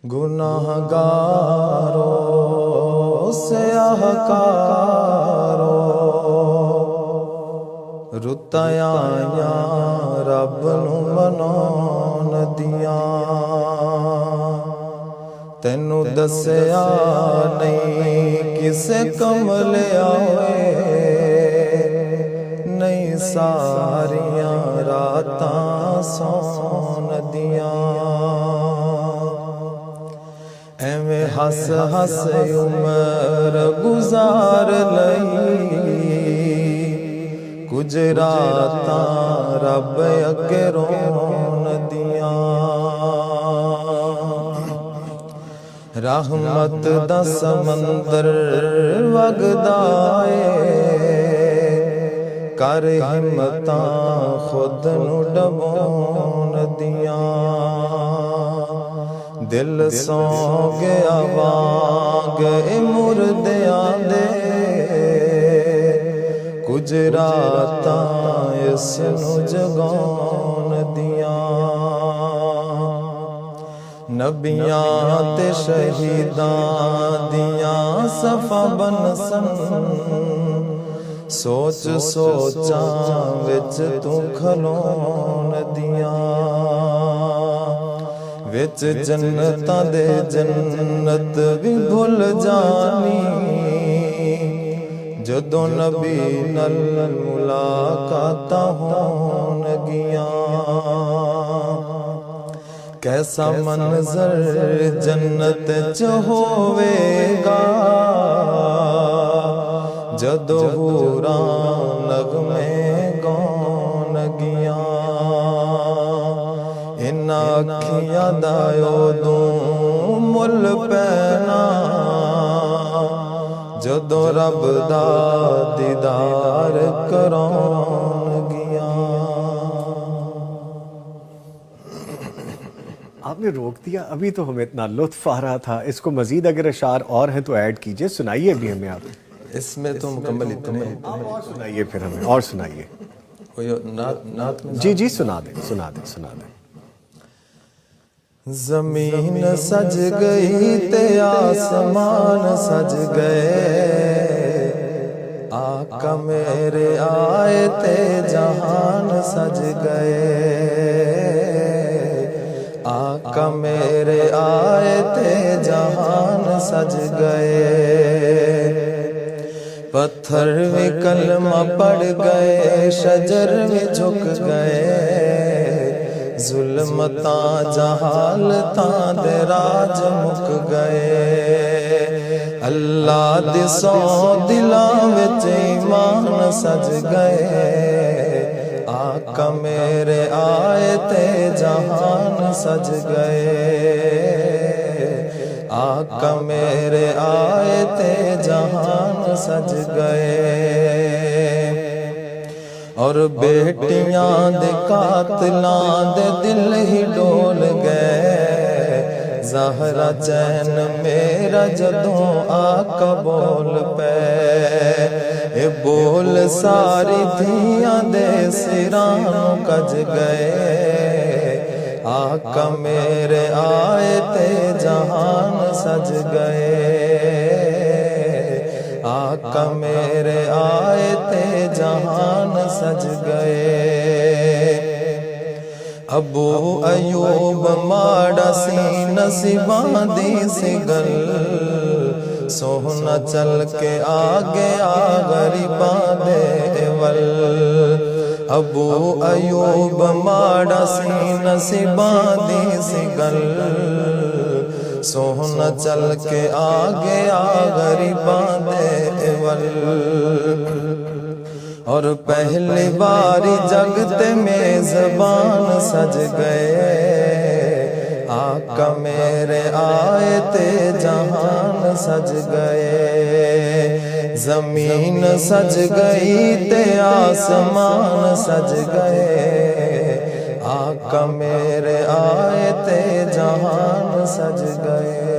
ਗੁਨਾਹਗਾਰੋ ਸਿਆਹਕਾਰੋ ਰੁੱਤਾਂ ਆਈਆਂ ਰੱਬ ਨੂੰ ਮਨਾਉਣ ਦੀਆਂ। ਤੈਨੂੰ ਦੱਸਿਆ ਨਹੀਂ ਕਿਸੇ ਕਮਲਿਆ ਓਏ, ਨਹੀਂ ਸਾਰੀਆਂ ਰਾਤਾਂ ਸੌਣ ਦੀਆਂ। ਐਵੇਂ ਹੱਸ ਹੱਸ ਉਮਰ ਗੁਜ਼ਾਰ ਲਈ, ਕੁਝ ਰਾਤਾਂ ਰੱਬ ਅੱਗੇ ਰੋਣ ਦੀਆਂ। ਰਹਿਮਤ ਦਾ ਸਮੁੰਦਰ ਵਗਦਾ ਏ, ਕਰ ਹਿੰਮਤਾਂ ਖੁਦ ਨੂੰ ਡਬੋਣ ਦੀਆਂ। ਦਿਲ ਸੌ ਗਿਆ ਵਾਂਗ ਮੁਰਦਿਆਂ ਦੇ, ਕੁਝ ਰਾਤਾਂ ਇਸ ਨੂੰ ਜਗਾਉਣ ਦੀਆਂ। ਨਬੀਆਂ ਤੇ ਸ਼ਹੀਦਾਂ ਦੀਆਂ ਸਫਾਂ ਬਨਸਨ, ਸੋਚ ਸੋਚਾਂ ਵਿੱਚ ਤੂੰ ਖਲੋਣ ਦੀਆਂ। ਵਿੱਚ ਜੰਨਤਾਂ ਦੇ ਜੰਨਤ ਵੀ ਭੁੱਲ ਜਾਣੀ, ਜਦੋਂ ਨਬੀ ਨਾਲ ਮੁਲਾਕਾਤਾਂ ਹੋਣਗੀਆਂ। ਕੈਸਾ ਮੰਜ਼ਰ ਜੰਨਤ ਚ ਹੋਵੇਗਾ, ਜਦੋਂ ਹੂਰਾਂ ਨਗਮੇ ਗਾਉਣਗੀਆਂ। ਇਨ੍ਹਾਂ ਅੱਖੀਆਂ ਦਾ ਉਦੋਂ ਮੁੱਲ ਪੈਣਾ, ਜਦੋਂ ਰੱਬ ਦਾ ਦੀਦਾਰ ਕਰਾਉਣਗੀਆਂ। आपने रोक दिया, अभी तो हमें इतना लुत्फ आ रहा था। इसको मजीद अगर अशार और हैं तो ऐड कीजिए, सुनाइए भी हमें आप। इसमें तो मुकम्मल इतने। और सुनाइए फिर हमें, और सुनाइए। कोई नात में जी जी सुना दें सुना दें सुना दें। ज़मीन सज गई ते आसमान सज गए, आका मेरे आए ते जहान सज गए। आका मेरे आए ते जहान सज गए। पत्थर भी कलमा पड़ गए, शजर भी झुक गए। जुल्मतां जहालतां दे राज मुक गए। अल्लाह दे सौ दिलां विच ईमान सज गए। आका मेरे आए ते जहान सज गए। आका मेरे आए ते जहान सज गए। और बेटियां दे कातलां दे दिल ही डोल गए। ज़हरा चैन मेरा जदों आका बोल पे, ए बोल सारी धियां दे सिरां कज गए। आका मेरे आए ते जहान सज गए। आका मेरे आए ते जहान सज गए। अबू अयूब माड़ा सी नसीबां दी सी गल, सोहना चल के आ गया गरीबां दे वल। अबू अयूब माड़ा सी नसीबां दी सी गल, सोहना चल के आ गया गरीबां दे वल। और पहली बारी जगते मेज़बान सज गए। आका मेरे आए ते जहान सज गए। ज़मीन सज गई ते आसमान सज गए। आका मेरे आए ते जहान सज गए।